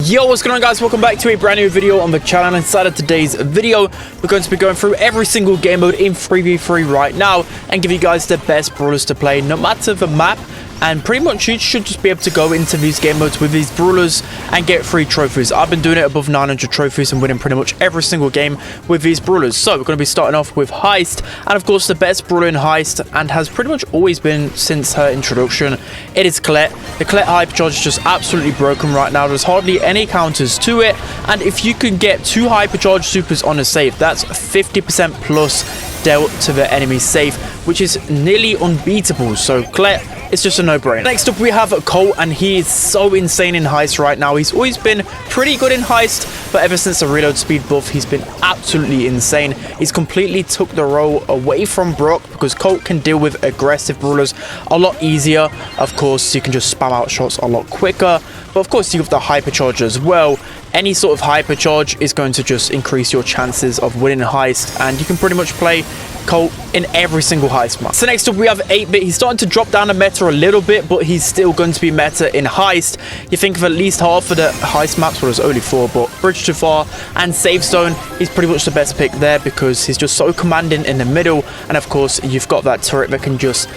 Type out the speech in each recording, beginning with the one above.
Yo, what's going on, guys? Welcome back to a brand new video on the channel. Inside of today's video, we're going to be going through every single game mode in 3v3 right now and give you guys the best brawlers to play no matter the map. And pretty much you should just be able to go into these game modes with these brawlers and get free trophies. I've been doing it above 900 trophies and winning pretty much every single game with these brawlers. So we're going to be starting off with Heist, and of course the best brawler in Heist, and has pretty much always been since her introduction, it is Colette. The Colette hypercharge is just absolutely broken right now. There's hardly any counters to it, and if you can get 2 hypercharge supers on a save, that's 50% plus dealt to the enemy safe, which is nearly unbeatable. So Colette, it's just a no-brainer. Next up we have Colt, and he is so insane in Heist right now. He's always been pretty good in Heist, but ever since the reload speed buff, he's been absolutely insane. He's completely took the role away from Brock because Colt can deal with aggressive brawlers a lot easier. Of course, you can just spam out shots a lot quicker, but of course you have the hypercharge as well. Any sort of hypercharge is going to just increase your chances of winning a Heist, and you can pretty much play Colt in every single Heist map. So next up we have 8-Bit. He's starting to drop down the meta a little bit, but he's still going to be meta in Heist. You think of at least half of the Heist maps, well, there's only 4, but Bridge Too Far and Safe Zone, he's pretty much the best pick there because he's just so commanding in the middle, and of course you've got that turret that can just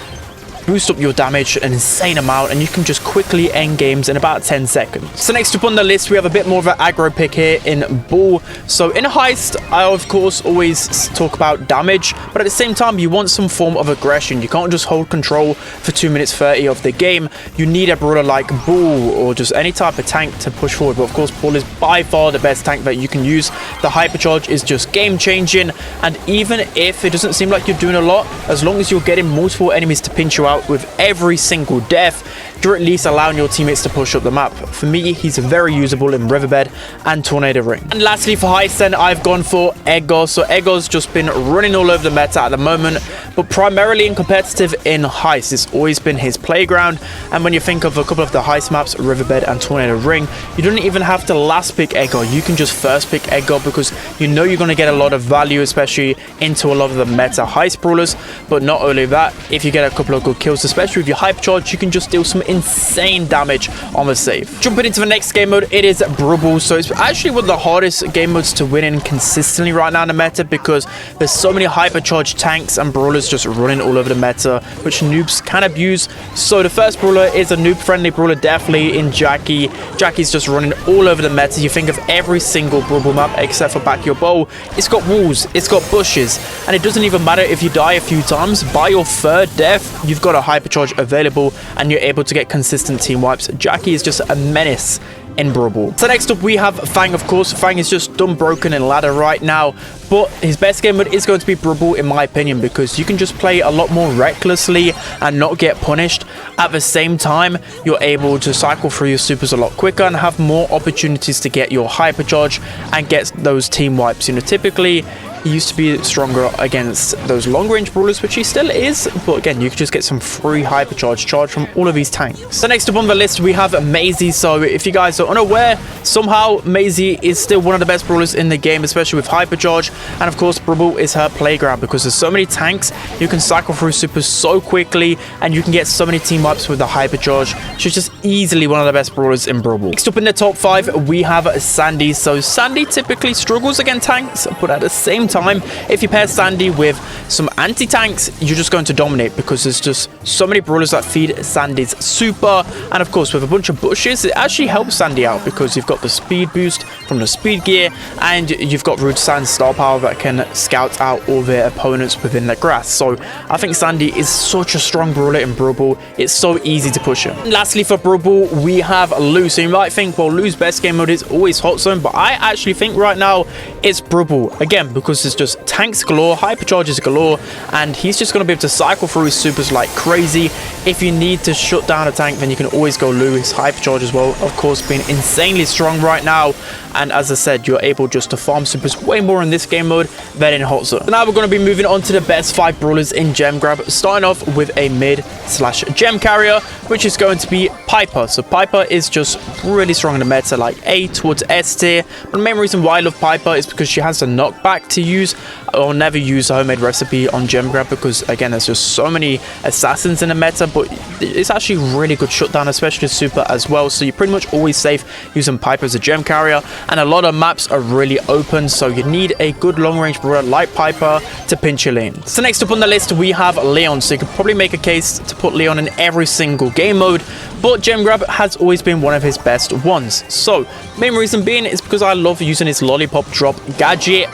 boost up your damage an insane amount, and you can just quickly end games in about 10 seconds. So next up on the list we have a bit more of an aggro pick here in Brawl. So in a Heist, I of course always talk about damage, but at the same time you want some form of aggression. You can't just hold control for 2 minutes 30 of the game. You need a brawler like Brawl or just any type of tank to push forward, but of course Brawl is by far the best tank that you can use. The hypercharge is just game changing, and even if it doesn't seem like you're doing a lot, as long as you're getting multiple enemies to pinch you out with every single death, you're at least allowing your teammates to push up the map. For me, he's very usable in Riverbed and Tornado Ring. And lastly for Heist then, I've gone for Edgar. So Edgar's just been running all over the meta at the moment, but primarily in competitive in Heist. It's always been his playground, and when you think of a couple of the Heist maps, Riverbed and Tornado Ring, you don't even have to last pick Edgar. You can just first pick Edgar because you know you're going to get a lot of value, especially into a lot of the meta Heist brawlers. But not only that, if you get a couple of good kills, especially with your hypercharge, you can just deal some insane damage on the save. Jumping into the next game mode, it is Brawl. So it's actually one of the hardest game modes to win in consistently right now in the meta because there's so many hypercharged tanks and brawlers just running all over the meta, which noobs can abuse. So the first brawler is a noob friendly brawler, definitely in Jackie. Jackie's just running all over the meta. You think of every single Brawl map except for Back Your Bow, it's got walls, it's got bushes, and it doesn't even matter if you die a few times. By your third death, you've got a hypercharge available and you're able to get consistent team wipes. Jackie is just a menace in Brawl. So next up we have Fang. Of course Fang is just done broken in ladder right now, but his best game mode is going to be Brawl in my opinion because you can just play a lot more recklessly and not get punished. At the same time, you're able to cycle through your supers a lot quicker and have more opportunities to get your hypercharge and get those team wipes. You know, typically he used to be stronger against those long-range brawlers, which he still is, but again, you can just get some free hypercharge charge from all of these tanks. So next up on the list, we have Maisie. So if you guys are unaware, somehow Maisie is still one of the best brawlers in the game, especially with hypercharge, and of course, Brawl is her playground because there's so many tanks, you can cycle through supers so quickly, and you can get so many team wipes with the hypercharge. She's just easily one of the best brawlers in Brawl. Next up in the top 5, we have Sandy. So Sandy typically struggles against tanks, but at the same time, if you pair Sandy with some anti-tanks, you're just going to dominate because there's just so many brawlers that feed Sandy's super, and of course with a bunch of bushes it actually helps Sandy out because you've got the speed boost from the speed gear, and you've got Root Sand's star power that can scout out all their opponents within the grass. So I think Sandy is such a strong brawler in Brawl. It's so easy to push him. And lastly for Brawl, we have Lou. So you might think, well, Lou's best game mode is always Hot Zone, but I actually think right now it's Brawl again because it's just tanks galore, hypercharges galore, and he's just going to be able to cycle through his supers like crazy. If you need to shut down a tank, then you can always go Lou. His hypercharge as well, of course, being insanely strong right now, and as I said, you're able just to farm supers way more in this game mode than in Hot Zone. So now we're going to be moving on to the best 5 brawlers in Gem Grab, starting off with a mid/gem carrier, which is going to be Piper. So Piper is just really strong in the meta, like A towards S tier. But the main reason why I love Piper is because she has a knockback to use. I'll never use a homemade recipe on Gem Grab because, again, there's just so many assassins in the meta, but it's actually really good shutdown, especially super as well. So you're pretty much always safe using Piper as a gem carrier, and a lot of maps are really open, so you need a good long-range brawler like Piper to pinch your lane. So next up on the list, we have Leon. So you could probably make a case to put Leon in every single game mode, but Gem Grab has always been one of his best ones. So main reason being is because I love using his lollipop drop gadget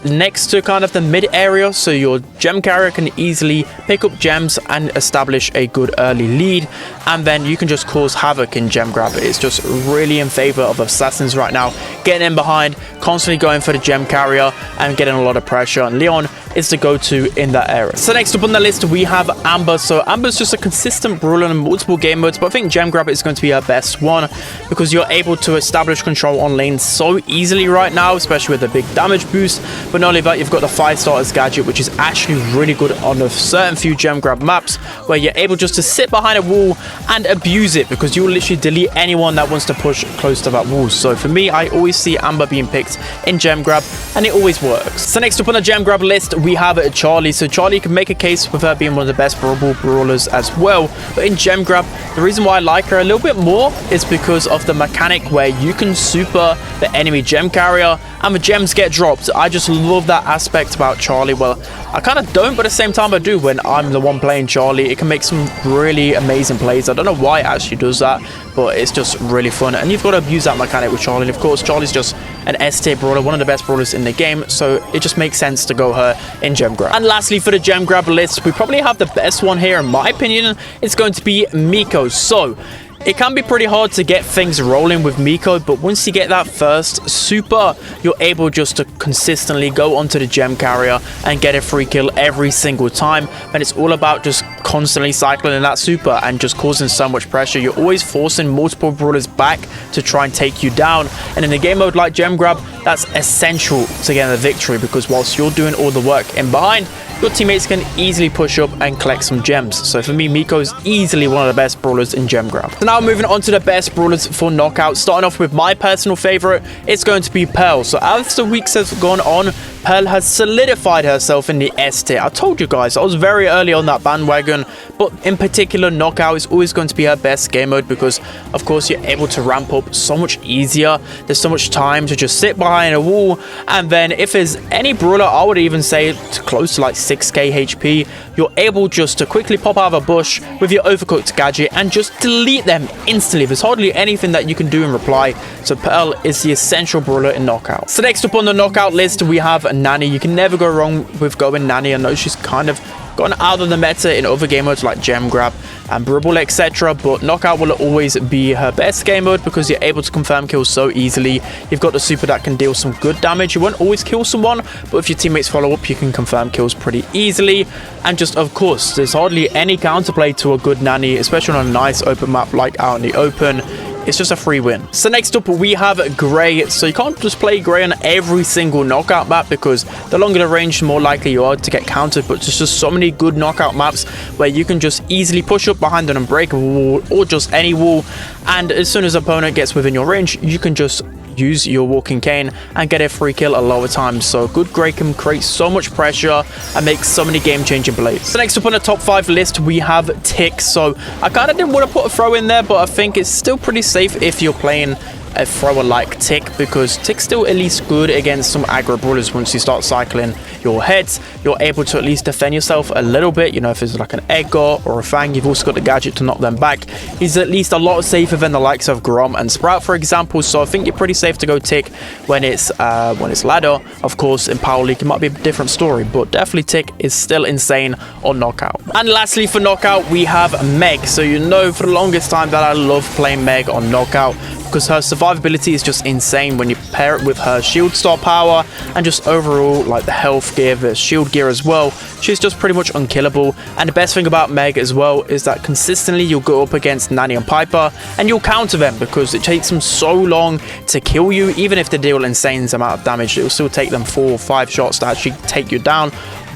next to kind of the mid area, so your gem carrier can easily pick up gems and establish a good early lead, and then you can just cause havoc in Gem Grab. It's just really in favor of assassins right now, getting in behind, constantly going for the gem carrier and getting a lot of pressure, and Leon is the go-to in that area. So next up on the list, we have Amber. So Amber's just a consistent brawler in multiple game modes, but I think Gem Grab is going to be her best one because you're able to establish control on lane so easily right now, especially with the big damage boost. But not only that, you've got the 5 starters gadget, which is actually really good on a certain few Gem Grab maps where you're able just to sit behind a wall and abuse it, because you will literally delete anyone that wants to push close to that wall. So for me, I always see Amber being picked in Gem Grab, and it always works. So next up on the Gem Grab list, we have Charlie. So Charlie can make a case with her being one of the best brawlers as well, but in Gem Grab, the reason why I like her a little bit more is because of the mechanic where you can super the enemy gem carrier and the gems get dropped. I just love that aspect about Charlie. Well, I kind of don't, but at the same time I do when I'm the one playing Charlie. It can make some really amazing plays. I don't know why it actually does that, but it's just really fun, and you've got to abuse that mechanic with Charlie. And of course, Charlie's just an S-tier brawler, one of the best brawlers in the game, so it just makes sense to go her in Gem Grab. And lastly, for the Gem Grab list, we probably have the best one here in my opinion. It's going to be Miko. So it can be pretty hard to get things rolling with Miko, but once you get that first super, you're able just to consistently go onto the gem carrier and get a free kill every single time. And it's all about just constantly cycling in that super and just causing so much pressure. You're always forcing multiple brawlers back to try and take you down. And in a game mode like Gem Grab, that's essential to getting the victory, because whilst you're doing all the work in behind, your teammates can easily push up and collect some gems. So for me, Miko is easily one of the best brawlers in Gem Grab. So now moving on to the best brawlers for knockout. Starting off with my personal favorite, it's going to be Pearl. So as the weeks have gone on, Pearl has solidified herself in the S tier. I told you guys, I was very early on that bandwagon, but in particular, knockout is always going to be her best game mode because, of course, you're able to ramp up so much easier. There's so much time to just sit behind a wall, and then if there's any brawler, I would even say close to like 6k HP, you're able just to quickly pop out of a bush with your overcooked gadget and just delete them instantly. There's hardly anything that you can do in reply, so Pearl is the essential brawler in knockout. So next up on the knockout list, we have Nanny. You can never go wrong with going Nanny. I know she's kind of gone out of the meta in other game modes like Gem Grab and Brawl, etc., but knockout will always be her best game mode because you're able to confirm kills so easily. You've got the super that can deal some good damage. You won't always kill someone, but if your teammates follow up, you can confirm kills pretty easily. And just, of course, there's hardly any counterplay to a good Nanny, especially on a nice open map like out in the open. It's just a free win. So next up, we have Gray. So you can't just play Gray on every single knockout map because the longer the range, the more likely you are to get countered. But there's just so many good knockout maps where you can just easily push up behind an unbreakable wall or just any wall. And as soon as an opponent gets within your range, you can just use your walking cane and get a free kill a lot of times. So good Gray can create so much pressure and make so many game-changing plays. So next up on the top 5 list, we have Tick. So I kind of didn't want to put a throw in there, but I think it's still pretty safe if you're playing a thrower like Tick, because Tick's still at least good against some aggro brawlers. Once you start cycling your heads, you're able to at least defend yourself a little bit. You know, if it's like an Edgar or a Fang, you've also got the gadget to knock them back. He's at least a lot safer than the likes of Grom and Sprout, for example. So I think you're pretty safe to go Tick when it's ladder. Of course, in Power League, it might be a different story, but definitely Tick is still insane on knockout. And lastly, for knockout, we have Meg. So you know for the longest time that I love playing Meg on knockout. because her survivability is just insane when you pair it with her shield star power and just overall like the health gear, the shield gear as well. She's just pretty much unkillable. And the best thing about Meg as well is that consistently you'll go up against Nani and Piper and you'll counter them because it takes them so long to kill you. Even if they deal insane amount of damage, it will still take them 4 or 5 shots to actually take you down.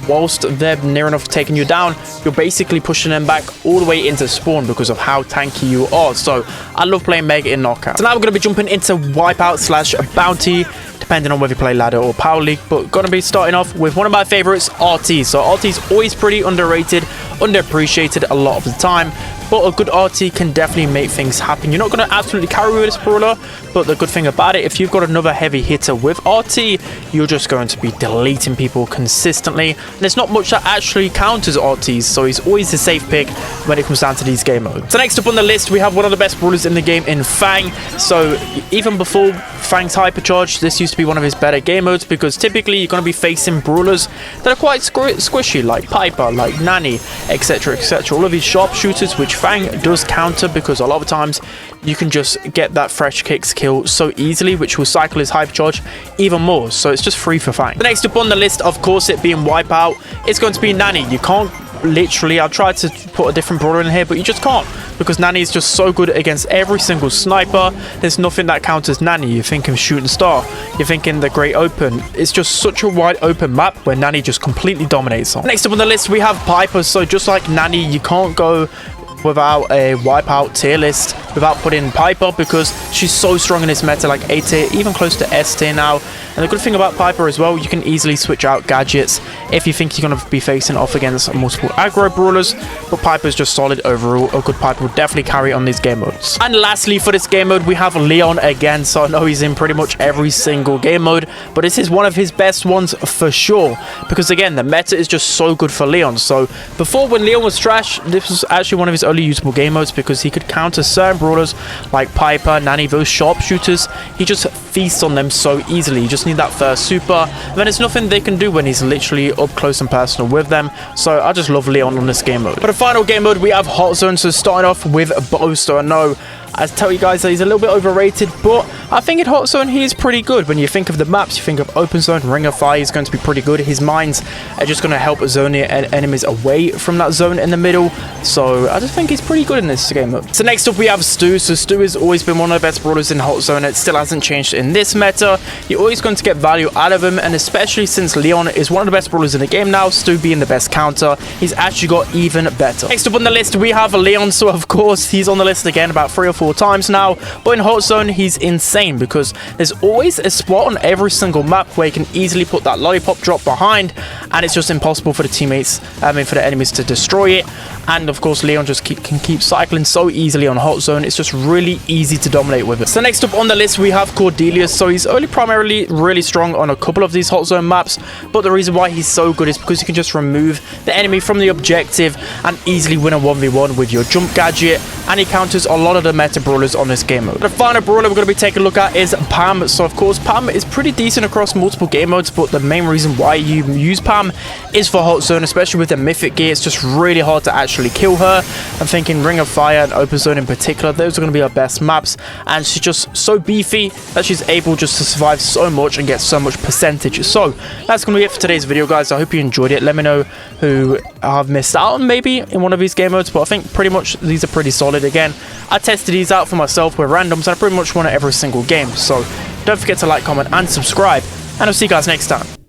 Whilst they're near enough to taking you down, you're basically pushing them back all the way into spawn because of how tanky you are. So I love playing Meg in knockout. So now we're going to be jumping into wipeout / bounty, depending on whether you play ladder or power league, but going to be starting off with one of my favorites, RT. So RT is always pretty underrated, underappreciated a lot of the time, but a good RT can definitely make things happen. You're not going to absolutely carry with this brawler, but the good thing about it, if you've got another heavy hitter with RT, you're just going to be deleting people consistently. And there's not much that actually counters RTs, so he's always a safe pick when it comes down to these game modes. So next up on the list, we have one of the best brawlers in the game in Fang. So even before Fang's hypercharge, this used to be one of his better game modes because typically you're going to be facing brawlers that are quite squishy, like Piper, like Nani, etc, etc. All of these sharpshooters, which Fang does counter because a lot of times you can just get that fresh kicks kill so easily, which will cycle his hypercharge even more. So it's just free for Fang. The next up on the list, of course, it being wipeout, it's going to be Nani. You can't literally, I've tried to put a different brawler in here, but you just can't because Nani is just so good against every single sniper. There's nothing that counters Nani. You're thinking Shooting Star, you're thinking the Great Open. It's just such a wide open map where Nani just completely dominates on. Next up on the list, we have Piper. So just like Nani, you can't go without a wipeout tier list without putting Piper because she's so strong in this meta, like A tier, even close to S tier now. And the good thing about Piper as well, you can easily switch out gadgets if you think you're going to be facing off against multiple aggro brawlers, but Piper's just solid overall. A good Piper will definitely carry on these game modes. And lastly, for this game mode, we have Leon again. So I know he's in pretty much every single game mode, but this is one of his best ones for sure because again, the meta is just so good for Leon. So before, when Leon was trash, this was actually one of his only usable game modes because he could counter certain brawlers like Piper, Nani, those sharpshooters. He just feasts on them so easily. You just need that first super, and then there's nothing they can do when he's literally up close and personal with them. So I just love Leon on this game mode. For the final game mode, we have Hot Zone. So starting off with Boaster. I know I tell you guys that he's a little bit overrated, but I think in Hot Zone he is pretty good. When you think of the maps, you think of Open Zone, Ring of Fire, he's going to be pretty good. His mines are just going to help zone enemies away from that zone in the middle. So I just think he's pretty good in this game mode. So next up we have Stu. So Stu has always been one of the best brawlers in Hot Zone. It still hasn't changed in this meta. You're always going to get value out of him, and especially since Leon is one of the best brawlers in the game now, Stu being the best counter, he's actually got even better. Next up on the list we have Leon. So of course he's on the list again about 3 or 4 times now, but in Hot Zone he's insane because there's always a spot on every single map where you can easily put that lollipop drop behind, and it's just impossible for the teammates, for the enemies to destroy it. And of course Leon just can keep cycling so easily on Hot Zone. It's just really easy to dominate with it. So next up on the list we have Cordelius. So he's only primarily really strong on a couple of these Hot Zone maps, but the reason why he's so good is because you can just remove the enemy from the objective and easily win a 1v1 with your jump gadget, and he counters a lot of the meta brawlers on this game mode. The final brawler we're going to be taking a look at is Pam. So of course Pam is pretty decent across multiple game modes, but the main reason why you use Pam is for Hot Zone, especially with the mythic gear. It's just really hard to actually kill her. I'm thinking Ring of Fire and Open Zone in particular, those are going to be our best maps, and she's just so beefy that she's able just to survive so much and get so much percentage. So that's going to be it for today's video, guys. I hope you enjoyed it. Let me know who I've missed out on maybe in one of these game modes, but I think pretty much these are pretty solid. Again, I tested these out for myself with randoms, and I pretty much won at every single game. So don't forget to like, comment and subscribe, and I'll see you guys next time.